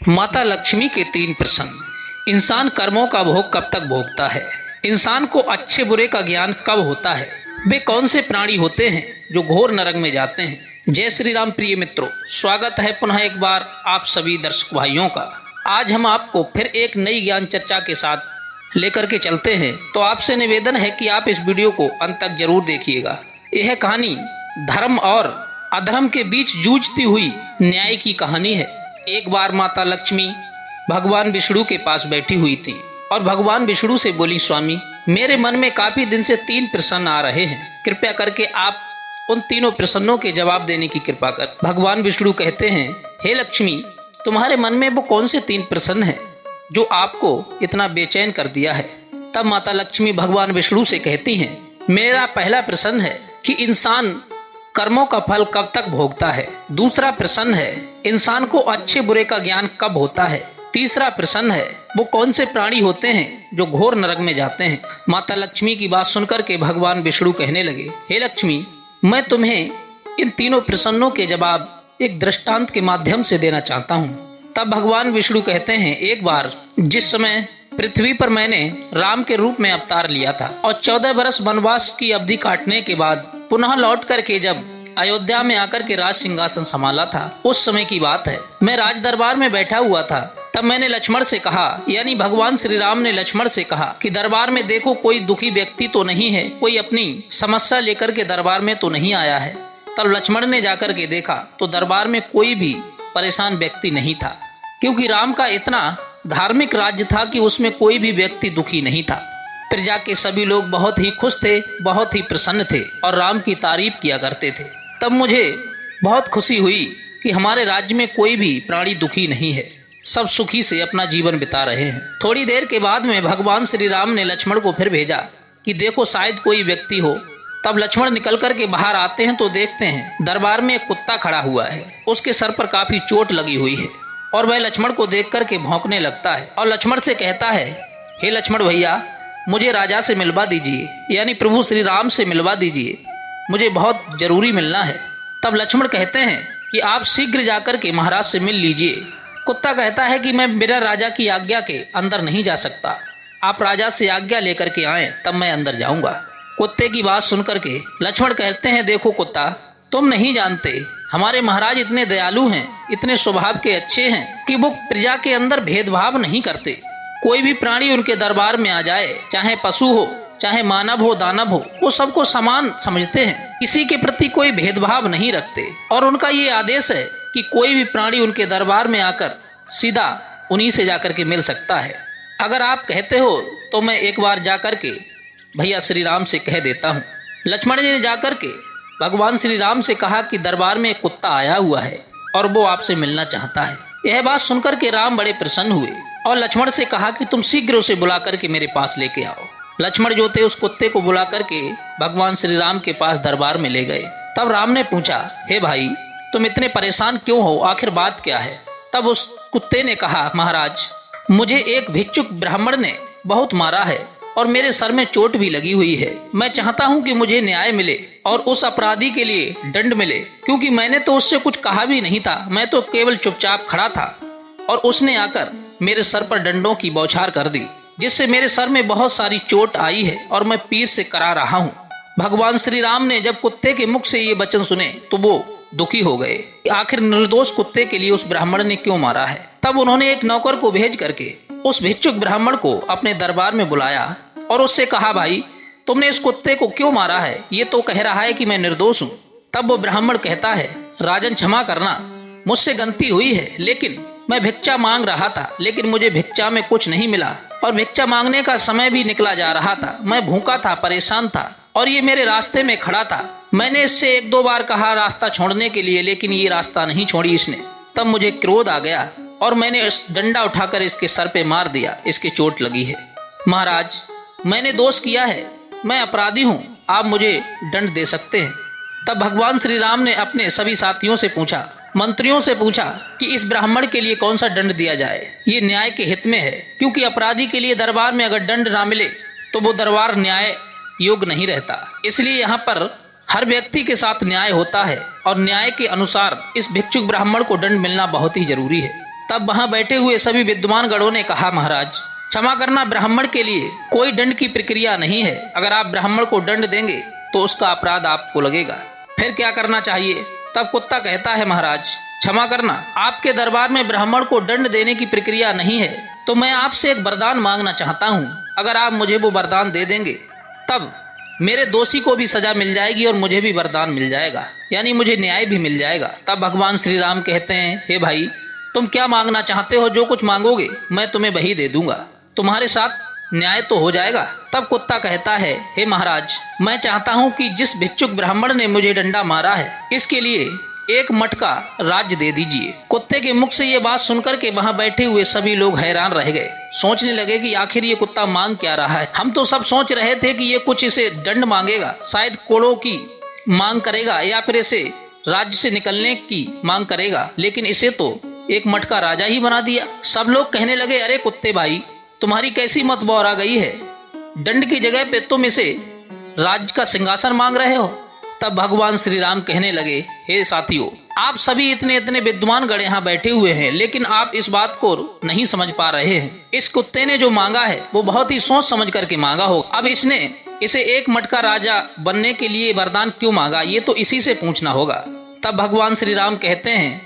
माता लक्ष्मी के 3 प्रश्न। इंसान कर्मों का भोग कब तक भोगता है? इंसान को अच्छे बुरे का ज्ञान कब होता है? वे कौन से प्राणी होते हैं जो घोर नरक में जाते हैं? जय श्री राम प्रिय मित्रों, स्वागत है पुनः एक बार आप सभी दर्शक भाइयों का। आज हम आपको फिर एक नई ज्ञान चर्चा के साथ लेकर के चलते हैं, तो आपसे निवेदन है कि आप इस वीडियो को अंत तक जरूर देखिएगा। यह कहानी धर्म और अधर्म के बीच जूझती हुई न्याय की कहानी है। एक बार माता लक्ष्मी भगवान विष्णु के पास बैठी हुई थी और भगवान विष्णु से बोली, स्वामी मेरे मन में काफी दिन से 3 प्रश्न आ रहे हैं, कृपया करके आप उन तीनों प्रश्नों के जवाब देने की कृपा कर। भगवान विष्णु कहते हैं, हे लक्ष्मी, तुम्हारे मन में वो कौन से 3 प्रश्न हैं जो आपको इतना बेचैन कर दिया है? तब माता लक्ष्मी भगवान विष्णु से कहती हैं, मेरा पहला प्रश्न है कि इंसान कर्मों का फल कब तक भोगता है। दूसरा प्रश्न है, इंसान को अच्छे बुरे का ज्ञान कब होता है। तीसरा प्रश्न है, वो कौन से प्राणी होते हैं जो घोर नरक में जाते हैं। माता लक्ष्मी की बात सुनकर के भगवान विष्णु कहने लगे, हे लक्ष्मी, मैं तुम्हें इन तीनों प्रश्नों के जवाब एक दृष्टांत के माध्यम से देना चाहता हूँ। तब भगवान विष्णु कहते हैं, एक बार जिस समय पृथ्वी पर मैंने राम के रूप में अवतार लिया था और 14 वर्ष वनवास की अवधि काटने के बाद पुनः लौट करके जब अयोध्या में आकर के राज सिंहासन संभाला था, उस समय की बात है। मैं राज दरबार में बैठा हुआ था। तब मैंने लक्ष्मण से कहा, यानी भगवान श्री राम ने लक्ष्मण से कहा कि दरबार में देखो कोई दुखी व्यक्ति तो नहीं है, कोई अपनी समस्या लेकर के दरबार में तो नहीं आया है। तब लक्ष्मण ने जाकर के देखा तो दरबार में कोई भी परेशान व्यक्ति नहीं था, क्योंकि राम का इतना धार्मिक राज्य था कि उसमें कोई भी व्यक्ति दुखी नहीं था। प्रजा के सभी लोग बहुत ही खुश थे, बहुत ही प्रसन्न थे और राम की तारीफ किया करते थे। तब मुझे बहुत खुशी हुई कि हमारे राज्य में कोई भी प्राणी दुखी नहीं है, सब सुखी से अपना जीवन बिता रहे हैं। थोड़ी देर के बाद में भगवान श्री राम ने लक्ष्मण को फिर भेजा कि देखो शायद कोई व्यक्ति हो। तब लक्ष्मण निकल कर के बाहर आते हैं तो देखते हैं दरबार में एक कुत्ता खड़ा हुआ है, उसके सर पर काफी चोट लगी हुई है और वह लक्ष्मण को देख करके भौंकने लगता है और लक्ष्मण से कहता है, हे लक्ष्मण भैया, मुझे राजा से मिलवा दीजिए, यानी प्रभु श्री राम से मिलवा दीजिए, मुझे बहुत जरूरी मिलना है। तब लक्ष्मण कहते हैं कि आप शीघ्र जाकर के महाराज से मिल लीजिए। कुत्ता कहता है कि मैं बिना राजा की आज्ञा के अंदर नहीं जा सकता, आप राजा से आज्ञा लेकर के आए तब मैं अंदर जाऊंगा। कुत्ते की बात सुनकर के लक्ष्मण कहते हैं, देखो कुत्ता, तुम नहीं जानते हमारे महाराज इतने दयालु हैं, इतने स्वभाव के अच्छे हैं कि वो प्रजा के अंदर भेदभाव नहीं करते। कोई भी प्राणी उनके दरबार में आ जाए, चाहे पशु हो, चाहे मानव हो, दानव हो, वो सबको समान समझते हैं, किसी के प्रति कोई भेदभाव नहीं रखते। और उनका ये आदेश है कि कोई भी प्राणी उनके दरबार में आकर सीधा उन्हीं से जाकर के मिल सकता है। अगर आप कहते हो तो मैं एक बार जाकर के भैया श्री राम से कह देता हूँ। लक्ष्मण जी ने जाकर के भगवान श्री राम से कहा कि दरबार में एक कुत्ता आया हुआ है और वो आपसे मिलना चाहता है। यह बात सुनकर के राम बड़े प्रसन्न हुए और लक्ष्मण से कहा कि तुम शीघ्र उसे बुला करके मेरे पास लेके आओ। लक्ष्मण जो थे उस कुत्ते को बुला करके भगवान श्री राम के पास दरबार में ले गए। तब राम ने पूछा, हे भाई, तुम इतने परेशान क्यों हो, आखिर बात क्या है? तब उस कुत्ते ने कहा, महाराज, मुझे एक भिक्षुक ब्राह्मण ने बहुत मारा है और मेरे सर में चोट भी लगी हुई है। मैं चाहता हूँ कि मुझे न्याय मिले और उस अपराधी के लिए दंड मिले, क्योंकि मैंने तो उससे कुछ कहा भी नहीं था, मैं तो केवल चुपचाप खड़ा था और उसने आकर मेरे सर पर डंडों की बौछार कर दी, जिससे मेरे सर में बहुत सारी चोट आई है और मैं पीर से करा रहा हूँ। भगवान श्री राम ने जब कुत्ते के मुख से ये वचन सुने तो वो दुखी हो गए, आखिर निर्दोष कुत्ते के लिए उस ब्राह्मण ने क्यों मारा है। तब उन्होंने एक नौकर को भेज करके उस भिक्षुक ब्राह्मण को अपने दरबार में बुलाया और उससे कहा, भाई, तुमने इस कुत्ते को क्यों मारा है? ये तो कह रहा है कि मैं निर्दोष हूँ। तब वो ब्राह्मण कहता है, राजन क्षमा करना, मुझसे गलती हुई है, लेकिन मैं भिक्षा मांग रहा था, लेकिन मुझे भिक्षा में कुछ नहीं मिला और भिक्षा मांगने का समय भी निकला जा रहा था। मैं भूखा था, परेशान था और ये मेरे रास्ते में खड़ा था। मैंने इससे 1-2 बार कहा रास्ता छोड़ने के लिए, लेकिन ये रास्ता नहीं छोड़ी इसने। तब मुझे क्रोध आ गया और मैंने इस डंडा उठाकर इसके सर पे मार दिया, इसके चोट लगी है। महाराज, मैंने दोष किया है, मैं अपराधी हूँ, आप मुझे दंड दे सकते हैं। तब भगवान श्री राम ने अपने सभी साथियों से पूछा, मंत्रियों से पूछा कि इस ब्राह्मण के लिए कौन सा दंड दिया जाए, ये न्याय के हित में है, क्योंकि अपराधी के लिए दरबार में अगर दंड ना मिले तो वो दरबार न्याय योग्य नहीं रहता। इसलिए यहाँ पर हर व्यक्ति के साथ न्याय होता है और न्याय के अनुसार इस भिक्षुक ब्राह्मण को दंड मिलना बहुत ही जरूरी है। तब वहां बैठे हुए सभी विद्वान गणों ने कहा, महाराज क्षमा करना, ब्राह्मण के लिए कोई दंड की प्रक्रिया नहीं है। अगर आप ब्राह्मण को दंड देंगे तो उसका अपराध आपको लगेगा। फिर क्या करना चाहिए? तब कुत्ता कहता है, महाराज क्षमा करना, आपके दरबार में ब्राह्मण को दंड देने की प्रक्रिया नहीं है, तो मैं आपसे एक वरदान मांगना चाहता हूँ। अगर आप मुझे वो वरदान दे देंगे तब मेरे दोषी को भी सजा मिल जाएगी और मुझे भी वरदान मिल जाएगा, यानी मुझे न्याय भी मिल जाएगा। तब भगवान श्री राम कहते हैं, हे भाई तुम क्या मांगना चाहते हो? जो कुछ मांगोगे मैं तुम्हें वही दे दूंगा, तुम्हारे साथ न्याय तो हो जाएगा। तब कुत्ता कहता है, हे महाराज मैं चाहता हूँ कि जिस भिक्षुक ब्राह्मण ने मुझे डंडा मारा है इसके लिए एक मठ का राज्य दे दीजिए। कुत्ते के मुख से ये बात सुनकर के वहां बैठे हुए सभी लोग हैरान रह गए, सोचने लगे कि आखिर ये कुत्ता मांग क्या रहा है। हम तो सब सोच रहे थे कि ये कुछ इसे दंड मांगेगा, शायद कोड़ों की मांग करेगा या फिर इसे राज्य से निकलने की मांग करेगा, लेकिन इसे तो एक मठ का राजा ही बना दिया। सब लोग कहने लगे, अरे कुत्ते भाई तुम्हारी कैसी मत बौर आ गई है, दंड की जगह पे तुम इसे राज्य का सिंहासन मांग रहे हो। तब भगवान श्री राम कहने लगे, हे साथियों आप सभी इतने इतने विद्वान गण यहाँ बैठे हुए हैं, लेकिन आप इस बात को नहीं समझ पा रहे हैं। इस कुत्ते ने जो मांगा है वो बहुत ही सोच समझ करके मांगा होगा। अब इसने इसे एक मठ का राजा बनने के लिए वरदान क्यों मांगा, ये तो इसी से पूछना होगा। तब भगवान श्री राम कहते हैं,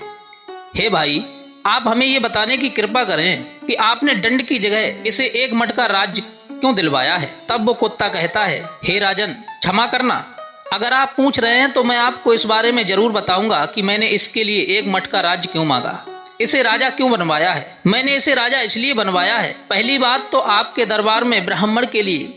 हे भाई आप हमें ये बताने की कृपा करें कि आपने दंड की जगह इसे एक मठ का राज्य क्यों दिलवाया है। तब वो कुत्ता कहता है, हे राजन क्षमा करना, अगर आप पूछ रहे हैं तो मैं आपको इस बारे में जरूर बताऊंगा कि मैंने इसके लिए एक मठ का राज्य क्यों मांगा, इसे राजा क्यों बनवाया है। मैंने इसे राजा इसलिए बनवाया है, पहली बात तो आपके दरबार में ब्राह्मण के लिए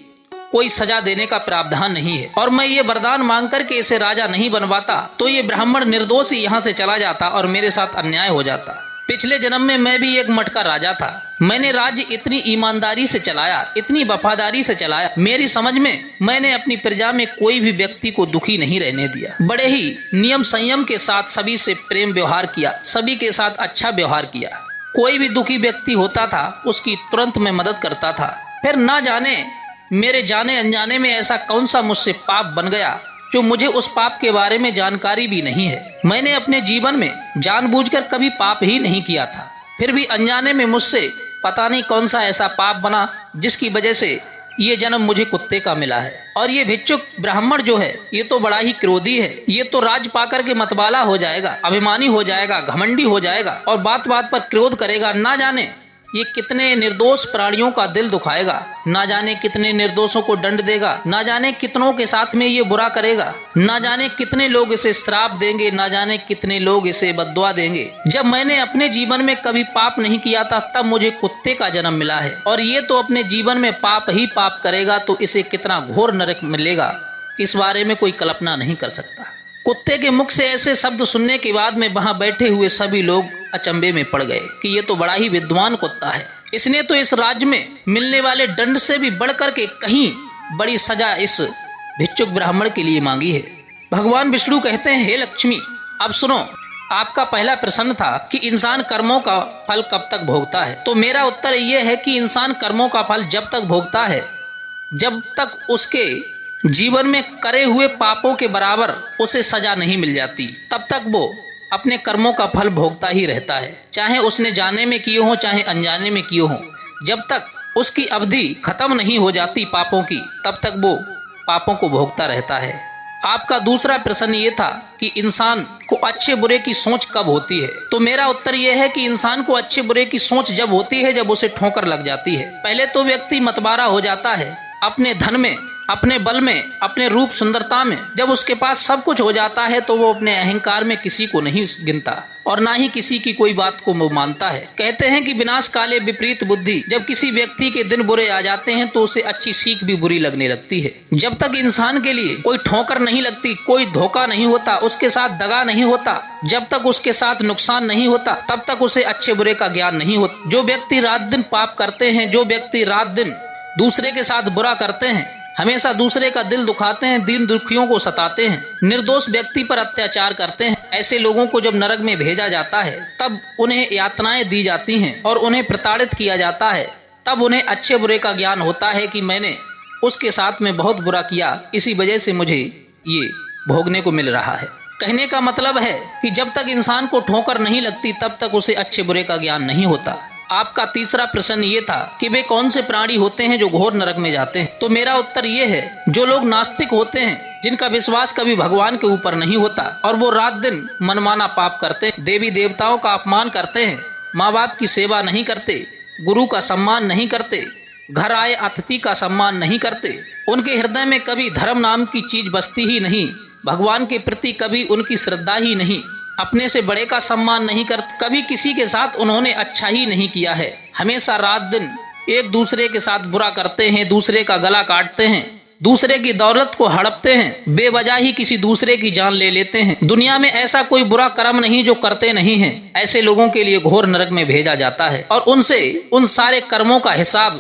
कोई सजा देने का प्रावधान नहीं है, और मैं ये वरदान मांग करके इसे राजा नहीं बनवाता तो ये ब्राह्मण निर्दोष ही यहाँ से चला जाता और मेरे साथ अन्याय हो जाता। पिछले जन्म में मैं भी एक मठ का राजा था, मैंने राज्य इतनी ईमानदारी से चलाया, इतनी वफादारी से चलाया, मेरी समझ में मैंने अपनी प्रजा में कोई भी व्यक्ति को दुखी नहीं रहने दिया। बड़े ही नियम संयम के साथ सभी से प्रेम व्यवहार किया, सभी के साथ अच्छा व्यवहार किया। कोई भी दुखी व्यक्ति होता था उसकी तुरंत मैं मदद करता था। फिर ना जाने मेरे जाने अनजाने में ऐसा कौन सा मुझसे पाप बन गया जो मुझे उस पाप के बारे में जानकारी भी नहीं है। मैंने अपने जीवन में जानबूझकर कभी पाप ही नहीं किया था, फिर भी अनजाने में मुझसे पता नहीं कौन सा ऐसा पाप बना जिसकी वजह से ये जन्म मुझे कुत्ते का मिला है। और ये भिक्षुक ब्राह्मण जो है ये तो बड़ा ही क्रोधी है, ये तो राज पाकर के मतवाला हो जाएगा, अभिमानी हो जाएगा, घमंडी हो जाएगा और बात बात पर क्रोध करेगा। ना जाने ये कितने निर्दोष प्राणियों का दिल दुखाएगा, ना जाने कितने निर्दोषों को दंड देगा, ना जाने कितनों के साथ में ये बुरा करेगा, ना जाने कितने लोग इसे श्राप देंगे, ना जाने कितने लोग इसे बद्दुआ देंगे। जब मैंने अपने जीवन में कभी पाप नहीं किया था तब मुझे कुत्ते का जन्म मिला है, और ये तो अपने जीवन में पाप ही पाप करेगा तो इसे कितना घोर नरक मिलेगा, इस बारे में कोई कल्पना नहीं कर सकता। कुत्ते के मुख से ऐसे शब्द सुनने के बाद में वहां बैठे हुए सभी लोग अचंभे में पड़ गए कि ये तो बड़ा ही विद्वान कुत्ता है, इसने तो इस राज्य में मिलने वाले दंड से भी बढ़कर के कहीं बड़ी सजा इस भिक्षुक ब्राह्मण के लिए मांगी है। भगवान विष्णु कहते हैं, हे लक्ष्मी अब सुनो, आपका पहला प्रश्न था कि इंसान कर्मों का फल कब तक भोगता है, तो मेरा उत्तर यह है कि इंसान कर्मों का फल जब तक भोगता है जब तक उसके जीवन में करे हुए पापों के बराबर उसे सजा नहीं मिल जाती, तब तक वो अपने कर्मों का फल भोगता ही रहता है, चाहे उसने जाने में किए हो चाहे अनजाने में किए हो। जब तक उसकी अवधि खत्म नहीं हो जाती पापों की तब तक वो पापों को भोगता रहता है। आपका दूसरा प्रश्न ये था कि इंसान को अच्छे बुरे की सोच कब होती है, तो मेरा उत्तर यह है कि इंसान को अच्छे बुरे की सोच जब होती है जब उसे ठोकर लग जाती है। पहले तो व्यक्ति मतवारा हो जाता है अपने धन में, अपने बल में, अपने रूप सुंदरता में। जब उसके पास सब कुछ हो जाता है तो वो अपने अहंकार में किसी को नहीं गिनता और ना ही किसी की कोई बात को वो मानता है। कहते हैं कि विनाश काले विपरीत बुद्धि, जब किसी व्यक्ति के दिन बुरे आ जाते हैं तो उसे अच्छी सीख भी बुरी लगने लगती है। जब तक इंसान के लिए कोई ठोकर नहीं लगती, कोई धोखा नहीं होता, उसके साथ दगा नहीं होता, जब तक उसके साथ नुकसान नहीं होता तब तक उसे अच्छे बुरे का ज्ञान नहीं होता। जो व्यक्ति रात दिन पाप करते हैं, जो व्यक्ति रात दिन दूसरे के साथ बुरा करते हैं, हमेशा दूसरे का दिल दुखाते हैं, दीन दुखियों को सताते हैं, निर्दोष व्यक्ति पर अत्याचार करते हैं, ऐसे लोगों को जब नरक में भेजा जाता है तब उन्हें यातनाएं दी जाती हैं और उन्हें प्रताड़ित किया जाता है। तब उन्हें अच्छे बुरे का ज्ञान होता है कि मैंने उसके साथ में बहुत बुरा किया, इसी वजह से मुझे ये भोगने को मिल रहा है। कहने का मतलब है कि जब तक इंसान को ठोकर नहीं लगती तब तक उसे अच्छे बुरे का ज्ञान नहीं होता। आपका तीसरा प्रश्न ये था कि वे कौन से प्राणी होते हैं जो घोर नरक में जाते हैं। तो मेरा उत्तर ये है, जो लोग नास्तिक होते हैं, जिनका विश्वास कभी भगवान के ऊपर नहीं होता और वो रात दिन मनमाना पाप करते हैं, देवी देवताओं का अपमान करते हैं, माँ बाप की सेवा नहीं करते, गुरु का सम्मान नहीं करते, घर आए अतिथि का सम्मान नहीं करते, उनके हृदय में कभी धर्म नाम की चीज बसती ही नहीं, भगवान के प्रति कभी उनकी श्रद्धा ही नहीं, अपने से बड़े का सम्मान नहीं करते, कभी किसी के साथ उन्होंने अच्छा ही नहीं किया है, हमेशा रात दिन एक दूसरे के साथ बुरा करते हैं, दूसरे का गला काटते हैं, दूसरे की दौलत को हड़पते हैं, बेवजह ही किसी दूसरे की जान ले लेते हैं। दुनिया में ऐसा कोई बुरा कर्म नहीं जो करते नहीं हैं। ऐसे लोगों के लिए घोर नरक में भेजा जाता है और उनसे उन सारे कर्मों का हिसाब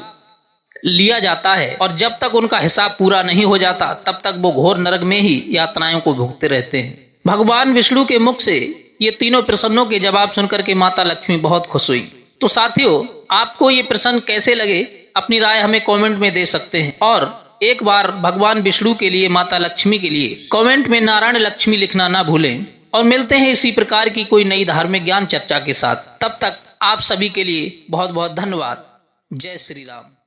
लिया जाता है और जब तक उनका हिसाब पूरा नहीं हो जाता तब तक वो घोर नरक में ही यातनाओं को भुगतते रहते हैं। भगवान विष्णु के मुख से ये तीनों प्रश्नों के जवाब सुनकर के माता लक्ष्मी बहुत खुश हुई। तो साथियों, आपको ये प्रश्न कैसे लगे अपनी राय हमें कमेंट में दे सकते हैं और एक बार भगवान विष्णु के लिए, माता लक्ष्मी के लिए कमेंट में नारायण लक्ष्मी लिखना ना भूलें। और मिलते हैं इसी प्रकार की कोई नई धार्मिक ज्ञान चर्चा के साथ। तब तक आप सभी के लिए बहुत बहुत धन्यवाद। जय श्री राम।